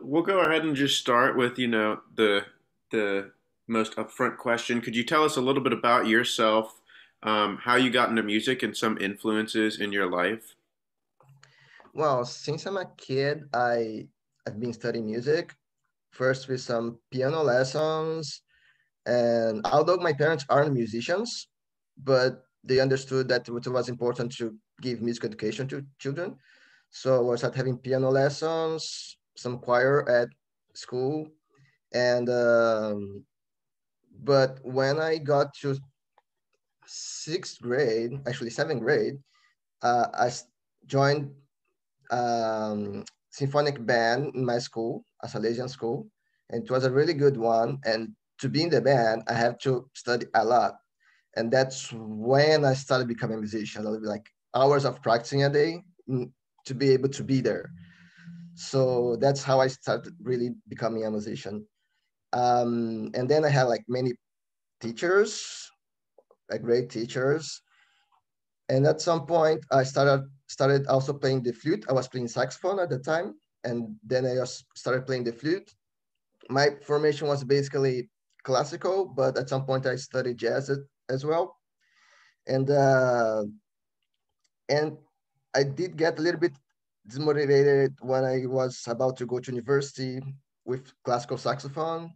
we'll go ahead and just start with, the most upfront question. Could you tell us a little bit about yourself, how you got into music and some influences in your life? Well, since I'm a kid, I've been studying music, first with some piano lessons. And although my parents aren't musicians, but they understood that it was important to give music education to children. So I started having piano lessons, some choir at school. And but when I got to sixth grade, actually seventh grade, joined symphonic band in my school, a Salesian school, and it was a really good one. And to be in the band, I have to study a lot, and that's when I started becoming a musician. Like hours of practicing a day to be able to be there. So that's how I started really becoming a musician. And then I had like many teachers, like great teachers. And at some point, I started also playing the flute. I was playing saxophone at the time, and then I just started playing the flute. My formation was basically classical, but at some point I studied jazz as well. And and I did get a little bit dismotivated when I was about to go to university with classical saxophone.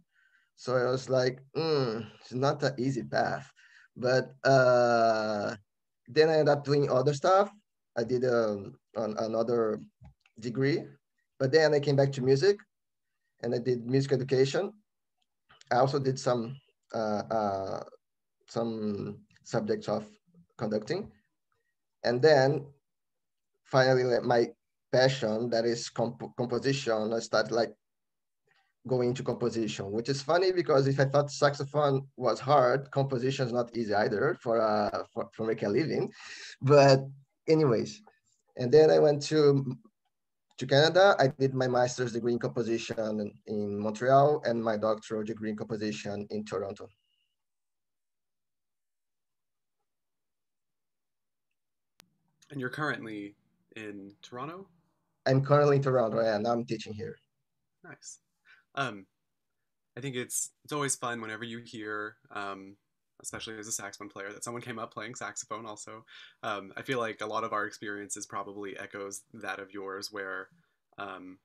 So I was like, it's not an easy path. But then I ended up doing other stuff. I did another degree, but then I came back to music and I did music education. I also did uh, uh, some subjects of conducting, and then finally like, my passion, that is composition, I started like going into composition, which is funny because if I thought saxophone was hard, composition is not easy either for making a living. But anyways, and then I went to Canada. I did my master's degree in composition in Montreal and my doctoral degree in composition in Toronto. And you're currently in Toronto? I'm currently in Toronto and now I'm teaching here. Nice. Um, I think it's always fun whenever you hear, especially as a saxophone player, that someone came up playing saxophone also. I feel like a lot of our experiences probably echoes that of yours, where um,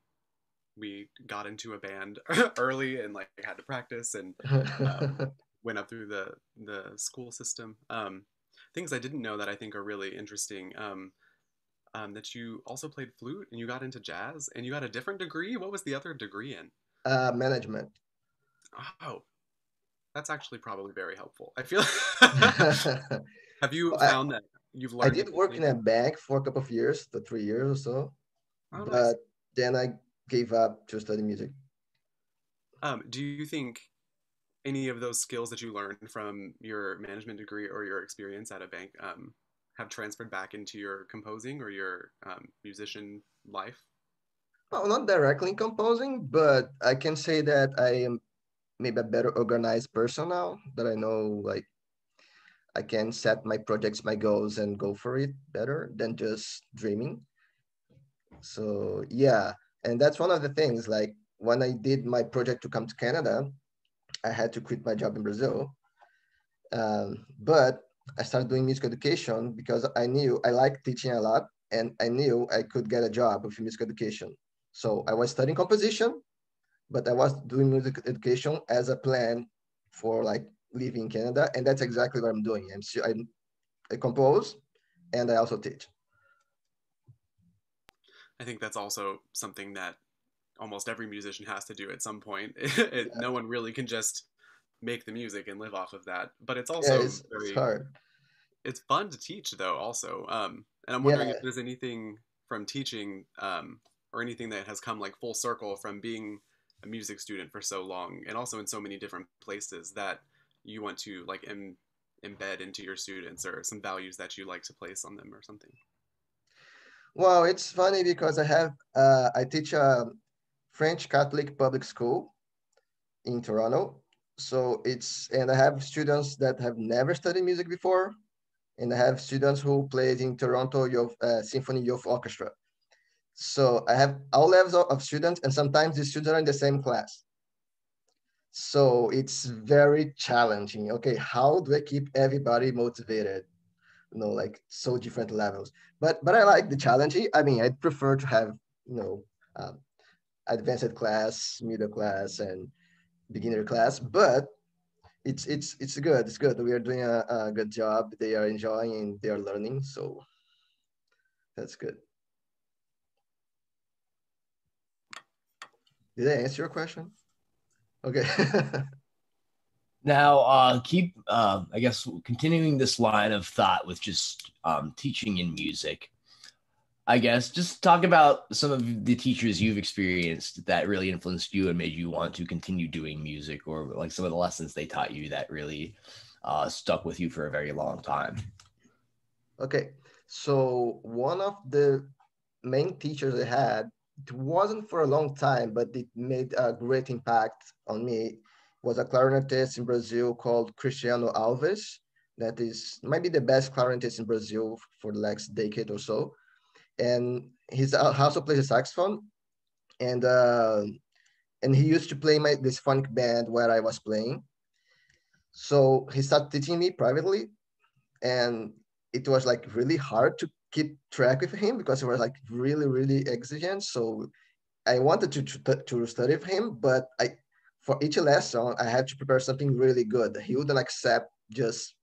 we got into a band early and like had to practice and went up through the school system. Things I didn't know that I think are really interesting. That you also played flute and you got into jazz and you got a different degree. What was the other degree in? Management. Oh, that's actually probably very helpful. I feel. Have you I, found that you've I learned did work in a anything? bank for a couple of years, the 3 years or so, Oh, nice. but then I gave up to study music. Do you think any of those skills that you learned from your management degree or your experience at a bank have transferred back into your composing or your musician life? Well, not directly in composing, but I can say that I am maybe a better organized person now, that I know like I can set my projects, my goals, and go for it better than just dreaming. So yeah, and that's one of the things. Like when I did my project to come to Canada, I had to quit my job in Brazil. But I started doing music education because I knew I liked teaching a lot, and I knew I could get a job with music education. So I was studying composition, but I was doing music education as a plan for like living in Canada, and that's exactly what I'm doing. I compose and I also teach. I think that's also something that almost every musician has to do at some point. No one really can just make the music and live off of that. But it's Yeah, also it's very hard. it's fun to teach though also. And I'm wondering if Yeah. there's anything from teaching or anything that has come like full circle from being a music student for so long and also in so many different places that you want to like embed into your students or some values that you like to place on them or something. Well, it's funny because I teach a French Catholic public school in Toronto. So and I have students that have never studied music before, and I have students who played in Toronto Youth, Symphony Youth Orchestra. So I have all levels of students, and sometimes the students are in the same class. So it's very challenging. Okay, how do I keep everybody motivated? Like so different levels. But I like the challenging. I mean, I'd prefer to have, you know, um, advanced class, middle class, and beginner class. But it's good. It's good. We are doing a good job. They are enjoying and they are learning. So that's good. Did I answer your question? Okay. Now, keep, I guess, continuing this line of thought with just teaching in music. I guess just talk about some of the teachers you've experienced that really influenced you and made you want to continue doing music, or like some of the lessons they taught you that really stuck with you for a very long time. Okay. So one of the main teachers I had, it wasn't for a long time, but it made a great impact on me, was a clarinetist in Brazil called Cristiano Alves. That is maybe the best clarinetist in Brazil for the last decade or so. And he's also plays the saxophone. And and he used to play this funk band where I was playing. So he started teaching me privately, and it was like really hard to keep track with him because he was like really exigent. So I wanted to study with him, but I for each lesson I had to prepare something really good. He wouldn't accept just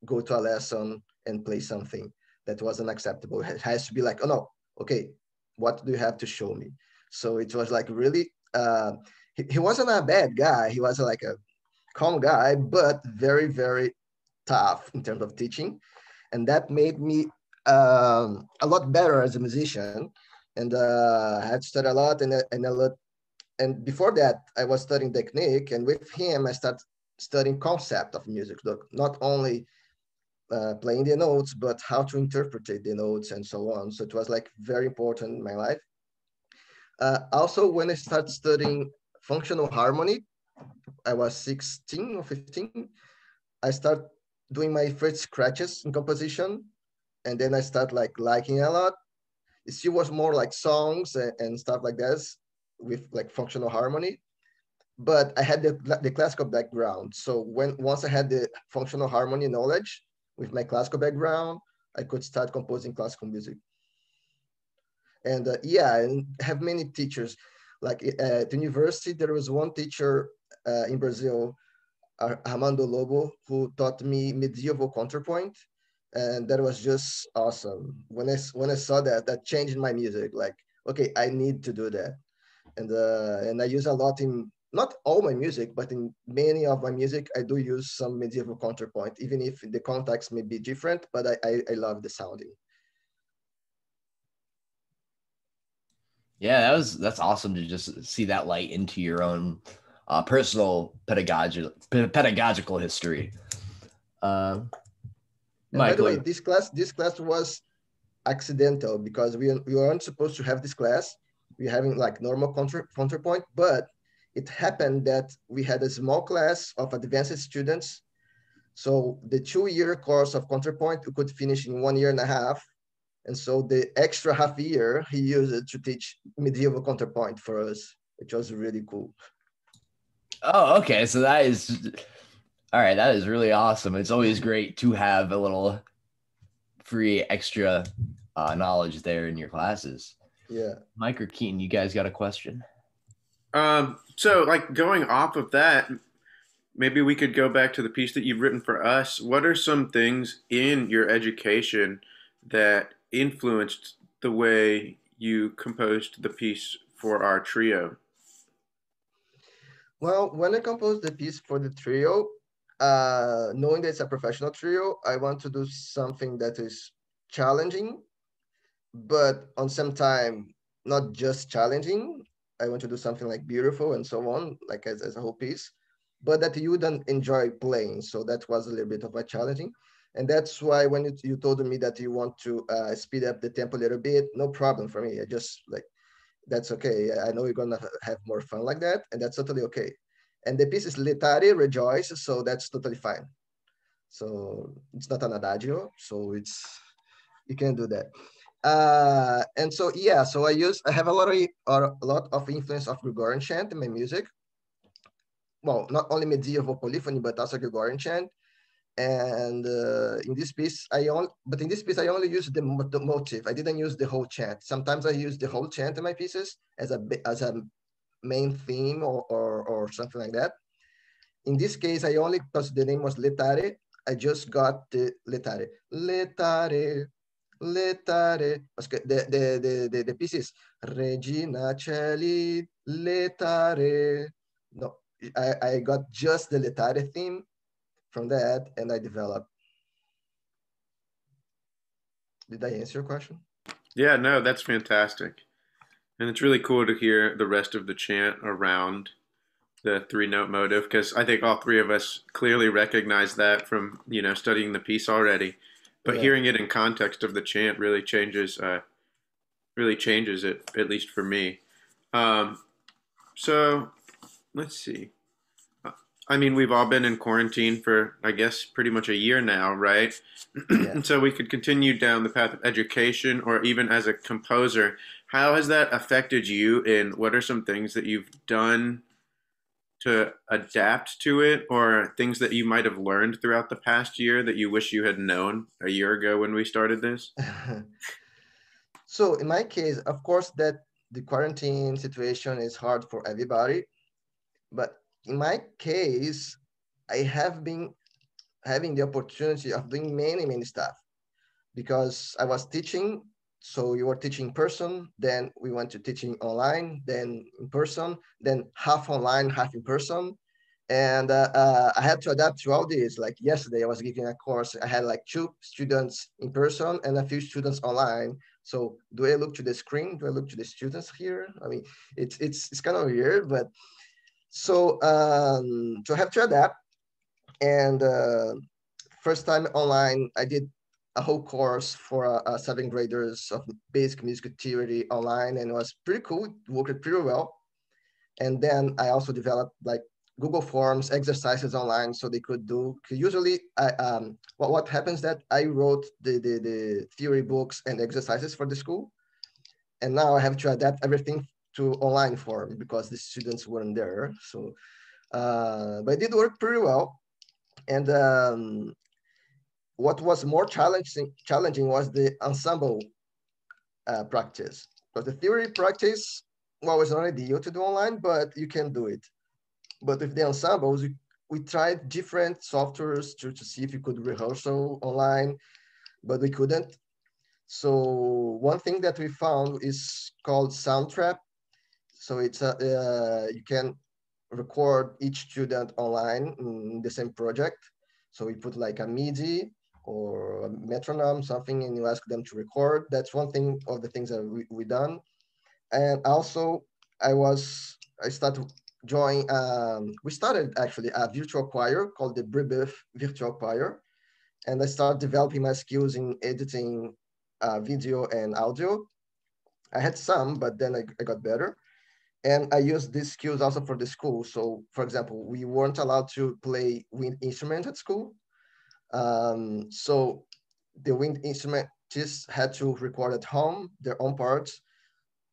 go to a lesson and play something that wasn't acceptable. It has to be like, oh no, okay, what do you have to show me? So it was like really he wasn't a bad guy. He was like a calm guy, but very tough in terms of teaching. And that made me a lot better as a musician. And I had to study a lot and a lot. And before that, I was studying technique. And with him, I started studying concept of music, not only playing the notes, but how to interpret the notes and so on. So it was like very important in my life. Also, when I started studying functional harmony, I was 16 or 15. I started doing my first scratches in composition, and then I started like liking a lot. It still was more like songs and stuff like this with like functional harmony. But I had the classical background. So once I had the functional harmony knowledge with my classical background, I could start composing classical music. And yeah, and have many teachers. Like at university, there was one teacher in Brazil, Armando Lobo, who taught me medieval counterpoint, and that was just awesome. When I saw that, that changed my music. Like, okay, I need to do that, and I use a lot in not all my music, but in many of my music, I do use some medieval counterpoint, even if the context may be different. But I love the sounding. Yeah, that's awesome to just see that light into your own personal pedagogical history. And by the way, Michael, this class was accidental because we weren't supposed to have this class. We're having like normal counterpoint, but it happened that we had a small class of advanced students. So the 2-year course of counterpoint we could finish in 1 year and a half. And so the extra half year he used it to teach medieval counterpoint for us, which was really cool. oh, okay. So that is all right. That is really awesome. It's always great to have a little free extra knowledge there in your classes. Yeah. Mike or Keaton, you guys got a question? So like going off of that, maybe we could go back to the piece that you've written for us. What are some things in your education that influenced the way you composed the piece for our trio? Well, when I composed the piece for the trio, knowing that it's a professional trio, I want to do something that is challenging, but on some time, not just challenging. I want to do something like beautiful and so on, like as a whole piece, but that you don't enjoy playing. So that was a little bit of a challenging. And that's why when you told me that you want to speed up the tempo a little bit, no problem for me. I just like, that's okay. I know you're gonna have more fun like that, and that's totally okay. And the piece is letare, rejoice, so that's totally fine. So it's not an adagio, so it's you can do that. And so yeah, so I have a lot of influence of Gregorian chant in my music. Well, not only medieval polyphony, but also Gregorian chant. And in this piece, I only use the motive. I didn't use the whole chant. Sometimes I use the whole chant in my pieces as a main theme or something like that. In this case, I only, because the name was Letare, I just got the Letare. Letare, Letare. The piece is Regina Celi, Letare. No, I got just the Letare theme from that, and I developed. Did I answer your question? Yeah, no, that's fantastic. And it's really cool to hear the rest of the chant around the three note motive because I think all three of us clearly recognize that from, studying the piece already. But Yeah. hearing it in context of the chant really changes it, at least for me. So let's see. I mean, we've all been in quarantine for, I guess, pretty much a year now, right? Yeah. And so we could continue down the path of education or even as a composer. How has that affected you, and what are some things that you've done to adapt to it, or things that you might have learned throughout the past year that you wish you had known a year ago when we started this? So in my case, of course, that the quarantine situation is hard for everybody. But in my case, I have been having the opportunity of doing many, many stuff because I was teaching. So you were teaching in person, then we went to teaching online, then in person, then half online, half in person. And I had to adapt to all this. Like yesterday, I was giving a course. I had like 2 students in person and a few students online. So do I look to the screen? Do I look to the students here? I mean, it's kind of weird, but so I have to adapt. And first time online, I did a whole course for 7th graders of basic music theory online, and it was pretty cool. It worked pretty well. And then I also developed like Google Forms exercises online, so they could do. Usually, what happens that I wrote the theory books and exercises for the school, and now I have to adapt everything to online form because the students weren't there. So, but it did work pretty well. And what was more challenging was the ensemble practice. Because the theory practice, well, it's not ideal to do online, but you can do it. But with the ensembles, we tried different softwares to see if you could rehearsal online, but we couldn't. So one thing that we found is called Soundtrap. So it's you can record each student online in the same project. So we put like a MIDI or a metronome, something, and you ask them to record. That's one thing of the things that we done. And also I started join, we started actually a virtual choir called the Brebeuf Virtual Choir. And I started developing my skills in editing video and audio. I had some, but then I got better. And I used these skills also for the school. So for example, we weren't allowed to play wind instrument at school. So the wind instrumentists had to record at home their own parts.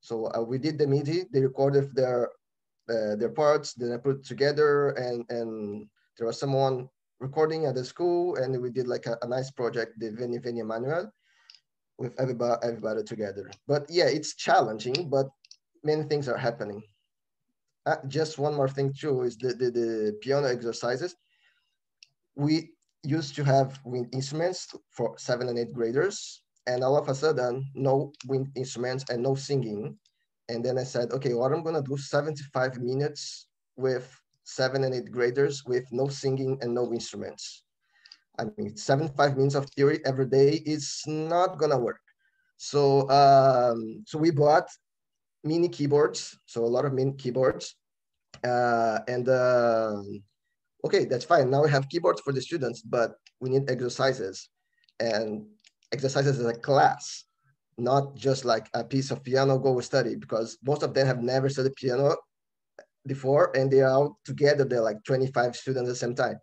So we did the MIDI, they recorded their parts, then I put it together, and there was someone recording at the school, and we did like a nice project, the Veni Veni Manuel, with everybody together. But yeah, it's challenging, but many things are happening. Just one more thing too is the piano exercises. We used to have wind instruments for 7th and 8th graders, and all of a sudden, no wind instruments and no singing. And then I said, okay, what I'm gonna do 75 minutes with 7th and 8th graders with no singing and no instruments. I mean, 75 minutes of theory every day is not gonna work. So, so we bought mini keyboards, so a lot of mini keyboards, and okay, that's fine. Now we have keyboards for the students, but we need exercises, and exercises as a class, not just like a piece of piano go study, because most of them have never studied piano before, and they are all together. They're like 25 students at the same time.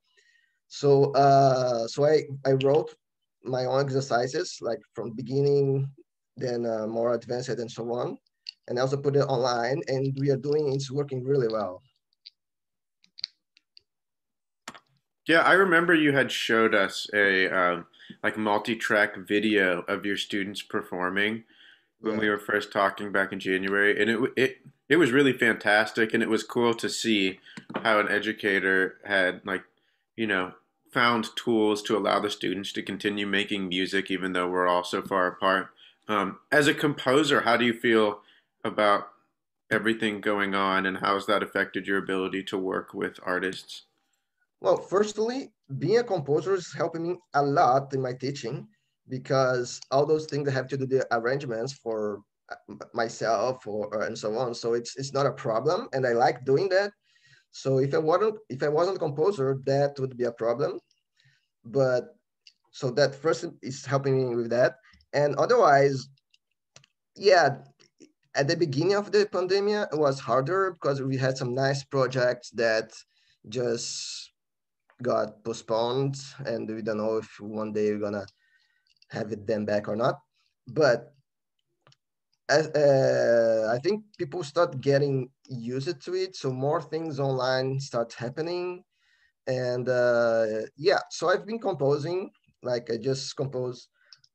So so I wrote my own exercises like from beginning then more advanced and so on. And I also put it online, and we are doing, it's working really well. Yeah, I remember you had showed us a like multi-track video of your students performing when we Yeah. were first talking back in January, and it was really fantastic, and it was cool to see how an educator had like, you know, found tools to allow the students to continue making music even though we're all so far apart. As a composer, how do you feel about everything going on, and how has that affected your ability to work with artists? Well, firstly, being a composer is helping me a lot in my teaching because all those things that have to do the arrangements for myself or and so on. So it's not a problem, and I like doing that. So if I wasn't a composer, that would be a problem. But so that first is helping me with that, and otherwise, yeah, at the beginning of the pandemic, it was harder because we had some nice projects that just got postponed, and we don't know if one day we're gonna have it then back or not. But I think people start getting used to it, so more things online start happening. And yeah, so I've been composing. Like I just composed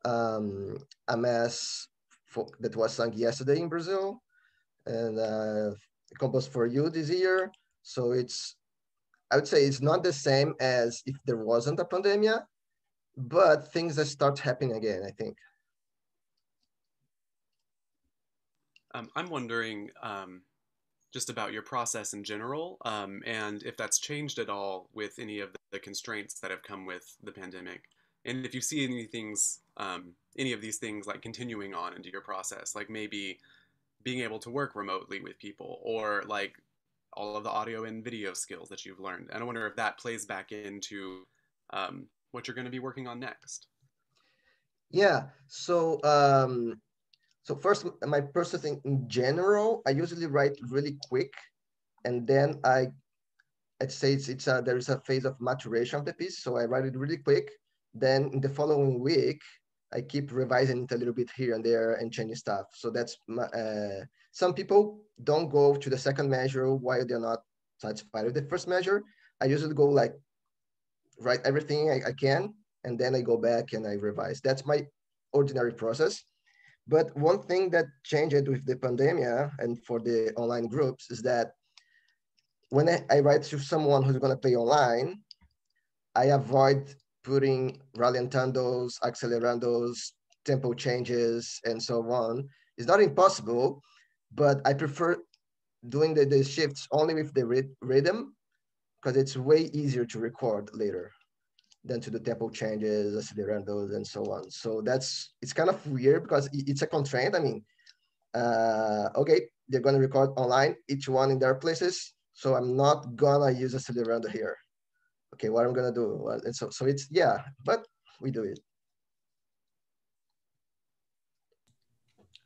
a mass that was sung yesterday in Brazil, and composed for you this year. So I would say it's not the same as if there wasn't a pandemic, but things that start happening again, I think. I'm wondering just about your process in general, and if that's changed at all with any of the constraints that have come with the pandemic, and if you see any of these things like continuing on into your process, like maybe being able to work remotely with people, or like all of the audio and video skills that you've learned. And I wonder if that plays back into what you're going to be working on next. Yeah. So first, my processing in general, I usually write really quick, and then I'd say there is a phase of maturation of the piece. So I write it really quick. Then in the following week, I keep revising it a little bit here and there and changing stuff. So that's some people don't go to the second measure while they're not satisfied with the first measure. I usually go like write everything I can, and then I go back and I revise. That's my ordinary process. But one thing that changed with the pandemic and for the online groups is that when I write to someone who's going to play online, I avoid putting rallentandos, accelerandos, tempo changes, and so on. It's not impossible, but I prefer doing the shifts only with the rhythm because it's way easier to record later than to do tempo changes, accelerandos, and so on. So it's kind of weird because it's a constraint. I mean, okay, they're gonna record online, each one in their places. So I'm not gonna use accelerando here. Okay, what I'm gonna do? Well, and so it's yeah, but we do it.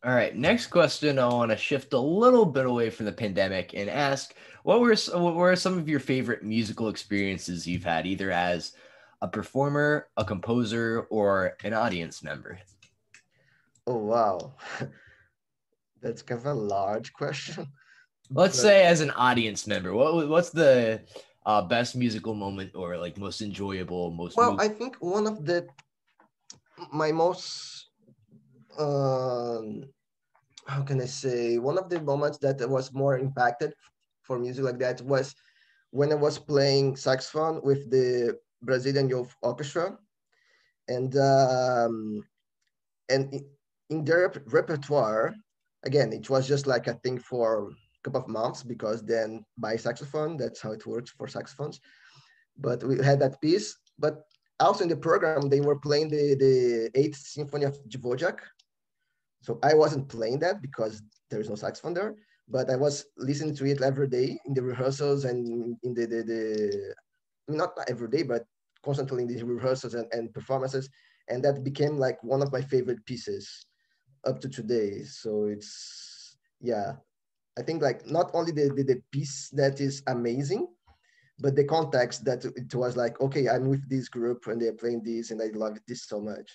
All right, next question. I want to shift a little bit away from the pandemic and ask what were some of your favorite musical experiences you've had, either as a performer, a composer, or an audience member? Oh wow, that's kind of a large question. Let's But say as an audience member, what's the best musical moment or like most enjoyable, most well, moving? I think one of my most how can I say, one of the moments that was more impacted for music like that was when I was playing saxophone with the Brazilian Youth Orchestra, and and in their repertoire, again, it was just like a thing for a couple of months because then by saxophone, that's how it works for saxophones. But we had that piece, but also in the program they were playing the Eighth Symphony of Dvorak. So I wasn't playing that because there is no saxophone there, but I was listening to it every day in the rehearsals and in the not every day, but constantly in the rehearsals and performances. And that became like one of my favorite pieces up to today. So yeah, I think like not only the piece that is amazing, but the context that it was like, okay, I'm with this group and they're playing this and I love this so much.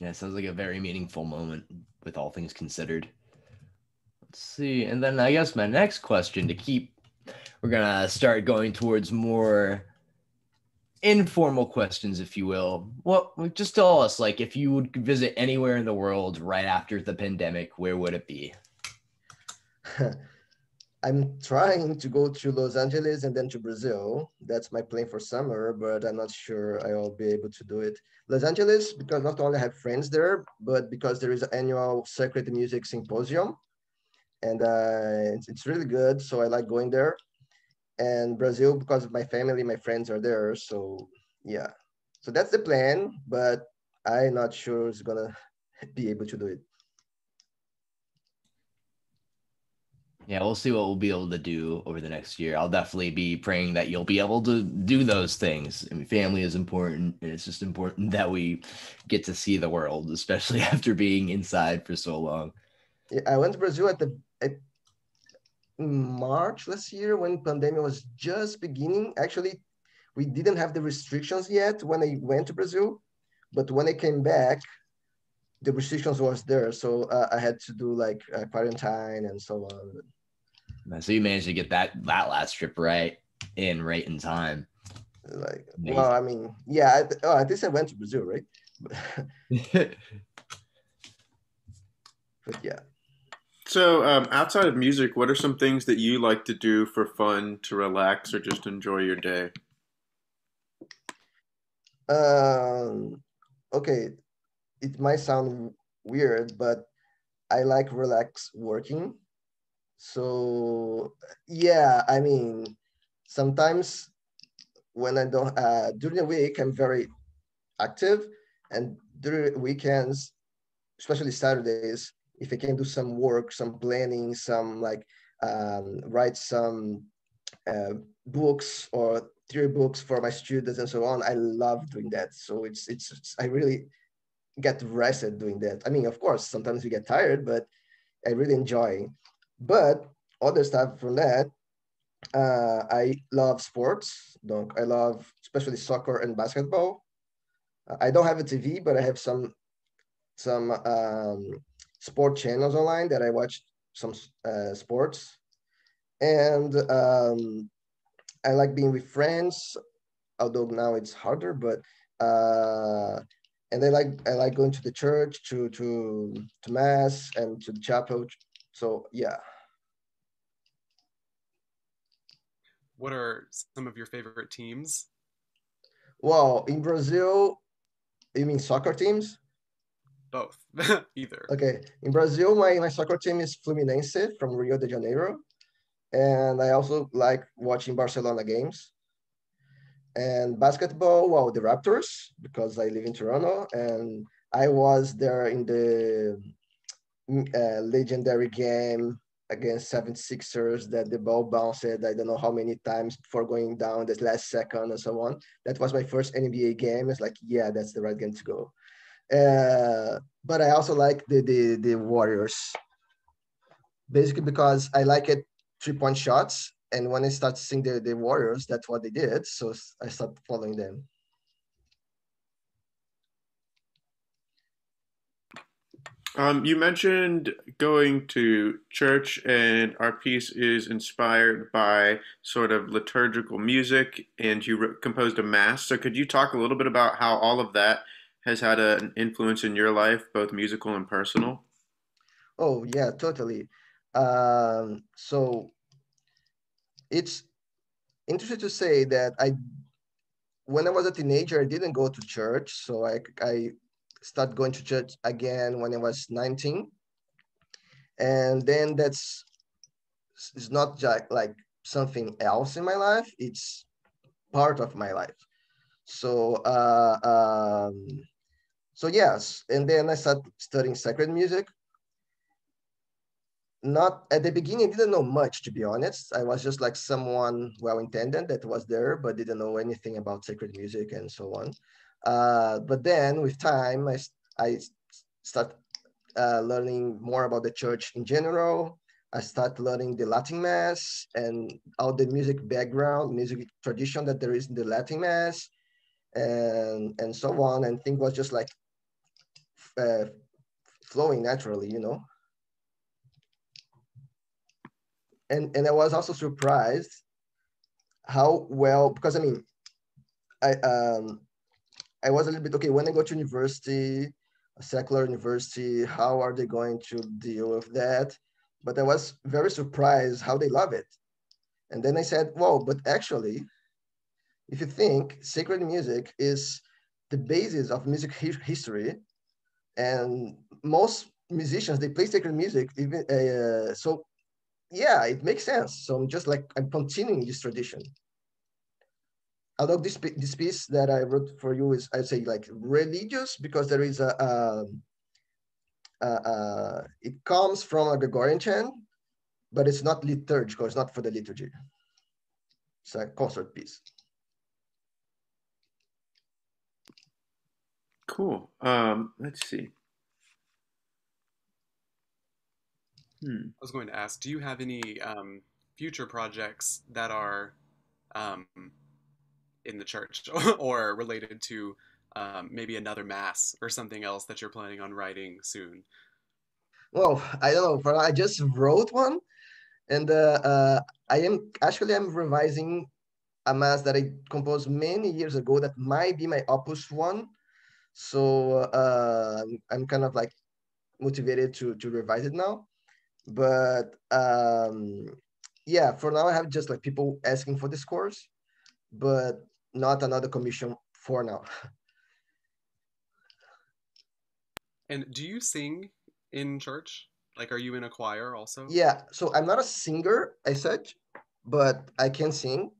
Yeah, it sounds like a very meaningful moment with all things considered. Let's see. And then I guess my next question to keep, we're going to start going towards more informal questions, if you will. Well, just tell us, like, if you would visit anywhere in the world right after the pandemic, where would it be? I'm trying to go to Los Angeles and then to Brazil. That's my plan for summer, but I'm not sure I'll be able to do it. Los Angeles, because not only I have friends there, but because there is an annual Sacred Music Symposium, and it's really good. So I like going there. And Brazil, because my family, my friends are there. So yeah, so that's the plan, but I'm not sure it's gonna be able to do it. Yeah, we'll see what we'll be able to do over the next year. I'll definitely be praying that you'll be able to do those things. I mean, family is important, and it's just important that we get to see the world, especially after being inside for so long. Yeah, I went to Brazil at March last year when pandemic was just beginning. Actually, we didn't have the restrictions yet when I went to Brazil, but when I came back, the restrictions was there. So I had to do like quarantine and so on. So you managed to get that last trip right in time. Like, well, Amazing. I mean, yeah, at least I went to Brazil, right? But yeah. So, outside of music, what are some things that you like to do for fun, to relax, or just enjoy your day? Um, okay, it might sound weird, but I like relax working. So yeah, I mean, sometimes when I don't during the week I'm very active, and during weekends, especially Saturdays, if I can do some work, some planning, some like write some uh, books or 3 books for my students and so on. I love doing that. So it's I really get rested doing that. I mean, of course, sometimes you get tired, but I really enjoy. But other stuff from that, I love sports. Donc, I love especially soccer and basketball. I don't have a TV, but I have some sport channels online that I watch some sports, and I like being with friends. Although now it's harder, but uh, and I like going to the church to mass and to the chapel. So yeah. What are some of your favorite teams? Well, in Brazil, you mean soccer teams? Both, either. Okay, in Brazil, my soccer team is Fluminense from Rio de Janeiro, and I also like watching Barcelona games. And basketball, well, the Raptors, because I live in Toronto, and I was there in the legendary game against 76ers that the ball bounced I don't know how many times before going down this last second and so on. That was my first NBA game. It's like, yeah, that's the right game to go. But I also like the Warriors, basically because I like it 3-point shots. And when I start seeing the Warriors, that's what they did. So I started following them. You mentioned going to church, and our piece is inspired by sort of liturgical music, and you composed a mass. So, could you talk a little bit about how all of that has had an influence in your life, both musical and personal? Oh, yeah, totally. So it's interesting to say that when I was a teenager, I didn't go to church. So I started going to church again when I was 19. And then that's it's not just like something else in my life. It's part of my life. So so yes. And then I started studying sacred music. Not at the beginning, I didn't know much, to be honest. I was just like someone well-intended that was there, but didn't know anything about sacred music and so on. But then with time, I start learning more about the church in general. I start learning the Latin Mass and all the music background, music tradition that there is in the Latin Mass, and so on. And things was just like flowing naturally, you know. And I was also surprised how well, because I mean, I I was a little bit okay when I go to university, a secular university. How are they going to deal with that? But I was very surprised how they love it. And then I said, "Well, but actually, if you think sacred music is the basis of music history, and most musicians they play sacred music, even so, yeah, it makes sense. So I'm just like I'm continuing this tradition." Although this piece that I wrote for you is, I'd say, like religious, because there is it comes from a Gregorian chant, but it's not liturgical. It's not for the liturgy. It's a concert piece. Cool. Let's see. I was going to ask, do you have any future projects that are um, in the church or related to maybe another mass or something else that you're planning on writing soon? Well, I don't know, but I just wrote one, and I'm revising a mass that I composed many years ago that might be my opus one. So I'm kind of like motivated to revise it now. But yeah, for now I have just like people asking for this course, but not another commission for now. And do you sing in church? Like, are you in a choir also? Yeah, so I'm not a singer as such, but I can sing.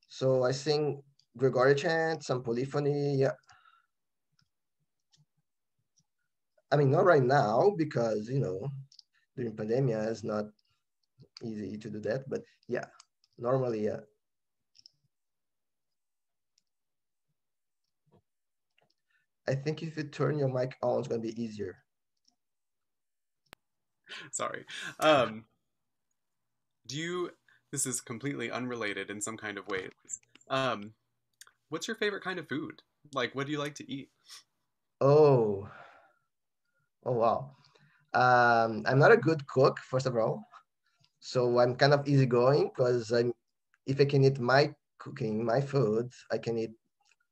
So I sing Gregorian chant, some polyphony. Yeah, I mean not right now because during pandemic it's not easy to do that. But yeah, normally yeah. I think if you turn your mic on, it's gonna be easier. Sorry. Um, do you, this is completely unrelated in some kind of ways. Um, what's your favorite kind of food? Like, what do you like to eat? Oh, oh wow. I'm not a good cook, first of all. So I'm kind of easygoing because if I can eat my cooking, my food, I can eat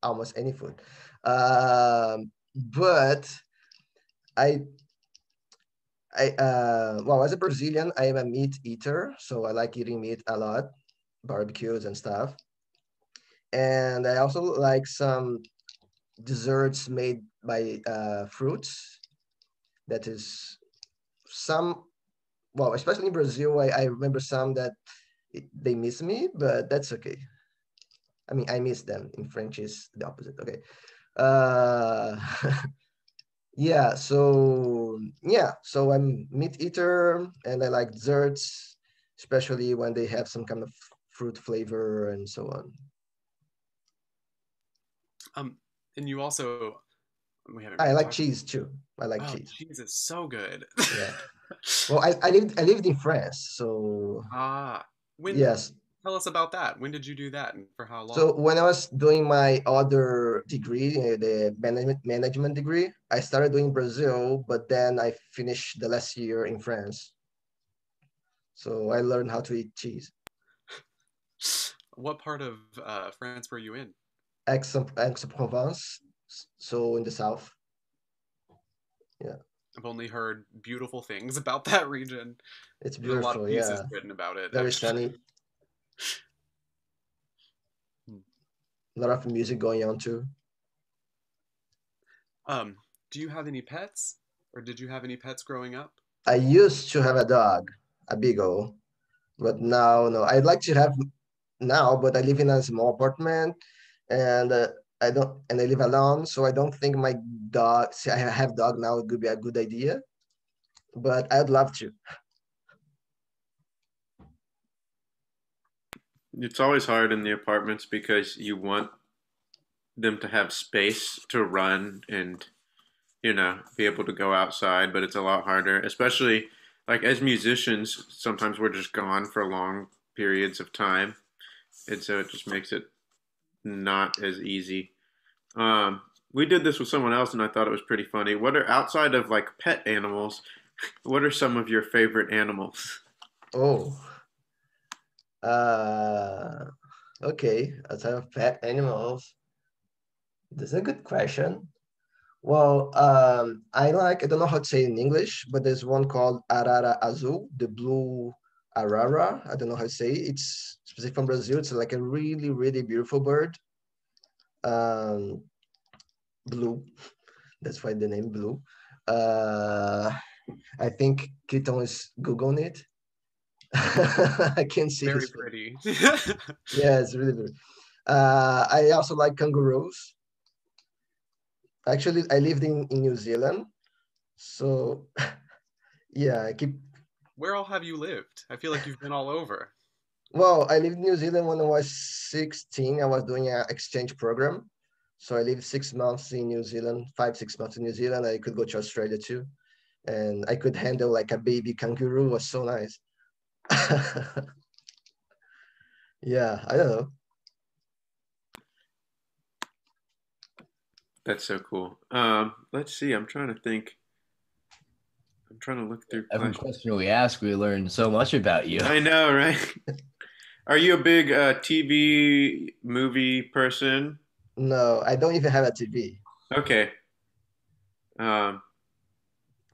almost any food. But I well, as a Brazilian, I am a meat eater, so I like eating meat a lot, barbecues and stuff. And I also like some desserts made by fruits. That is some, well, especially in Brazil, I remember some that they miss me, but that's okay. I mean, I miss them. In French is the opposite. Okay. Uh, so I'm meat eater and I like desserts, especially when they have some kind of fruit flavor and so on. Um, and you also, we haven't I really like talked. cheese too. I like Oh, cheese. cheese is so good. Yeah. Well, I lived in France, so Ah, when, yes. tell us about that. When did you do that and for how So long? when I was doing my other degree, the management degree, I started doing Brazil, but then I finished the last year in France. So I learned how to eat cheese. What part of France were you in? Aix-en-Provence, so in the south. Yeah, I've only heard beautiful things about that region. it's There's a lot of beautiful. pieces Yeah, written about it, very actually. sunny. A lot of music going on too. Um, do you have any pets, or did you have any pets growing up? I used to have a dog, a beagle, but now no. I'd like to have now, but I live in a small apartment, and I don't, and I live alone, so I don't think my dog. See, I have dog now. It could be a good idea, but I'd love to. It's always hard in the apartments because you want them to have space to run and be able to go outside, but it's a lot harder, especially like as musicians, sometimes we're just gone for long periods of time, and so it just makes it not as easy. Um, we did this with someone else, and I thought it was pretty funny. What are outside of like pet animals? What are some of your favorite animals? Oh, uh, okay. Outside of pet animals, that's a good question. Well, I don't know how to say in English, but there's one called Arara Azul, the blue Arara. I don't know how to say it. It's specific from Brazil. It's like a really, really beautiful bird. Um, blue. That's why the name blue. Uh, I think Keaton is Googling it. I can see Very his face. pretty. Yeah, it's really good. I also like kangaroos. Actually, I lived in New Zealand, so yeah, I keep. Where all have you lived? I feel like you've been all over. Well, I lived in New Zealand when I was 16. I was doing an exchange program, so I lived 6 months in New Zealand, 5, 6 months in New Zealand. I could go to Australia too, and I could handle like a baby kangaroo. It was so nice. Yeah, I don't know. That's so cool. Let's see. I'm trying to think. I'm trying to look through Every questions. question we ask, we learn so much about you. I know, right? Are you a big TV movie person? No, I don't even have a TV. Okay. Um,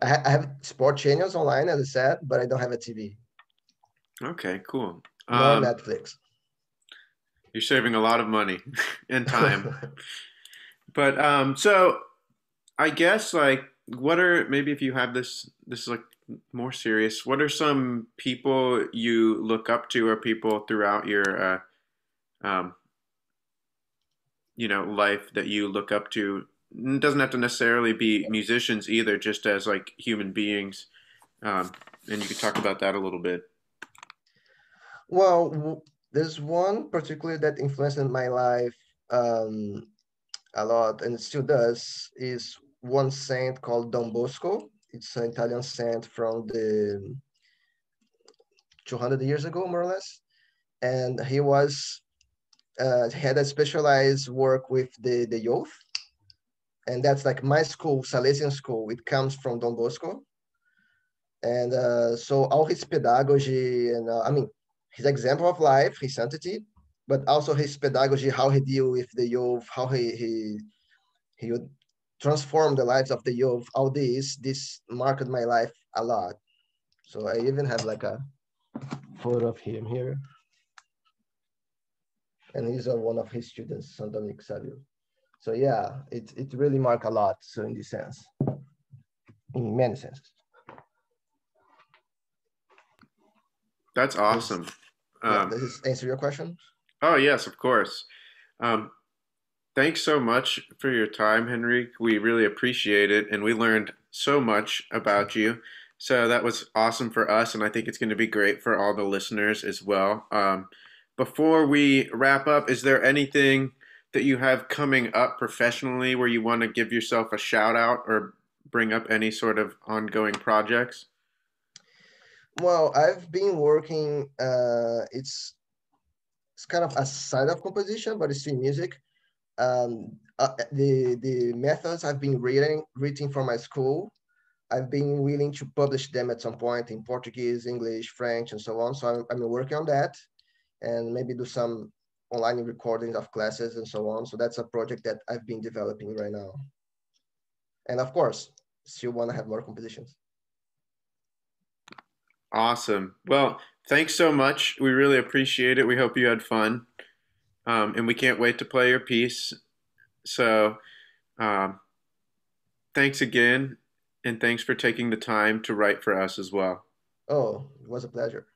I have sport channels online, as I said, but I don't have a TV okay, cool. nor Netflix. You're saving a lot of money and time. But so I guess like what are maybe if you have this is like more serious, what are some people you look up to or people throughout your um life that you look up to? It doesn't have to necessarily be musicians either, just as like human beings. And you could talk about that a little bit. Well, there's one particularly that influenced my life a lot, and it still does, is one saint called Don Bosco. It's an Italian saint from the 200 years ago, more or less. And he had a specialized work with the youth. And that's like my school, Salesian school. It comes from Don Bosco. And so all his pedagogy and I mean, his example of life, his sanctity, but also his pedagogy, how he deal with the youth, how he would transform the lives of the youth. All this marked my life a lot. So I even have like a photo of him here, and he's one of his students, Sandominic Savio. So yeah, it really marked a lot. So in this sense, in many senses. That's Does awesome. Yeah, Um, does this answer your question? oh yes, of course. Um, Thanks so much for your time, Henrique. We really appreciate it, and we learned so much about you. So that was awesome for us, and I think it's going to be great for all the listeners as well. Before we wrap up, is there anything that you have coming up professionally where you want to give yourself a shout out or bring up any sort of ongoing projects? Well, I've been working. It's kind of a side of composition, but it's still music. The methods I've been reading for my school, I've been willing to publish them at some point in Portuguese, English, French, and so on. So I'm working on that, and maybe do some online recordings of classes and so on. So that's a project that I've been developing right now. And of course, still want to have more compositions. Awesome. Well, thanks so much. We really appreciate it. We hope you had fun, and we can't wait to play your piece. So, um, thanks again, and thanks for taking the time to write for us as well. Oh, it was a pleasure.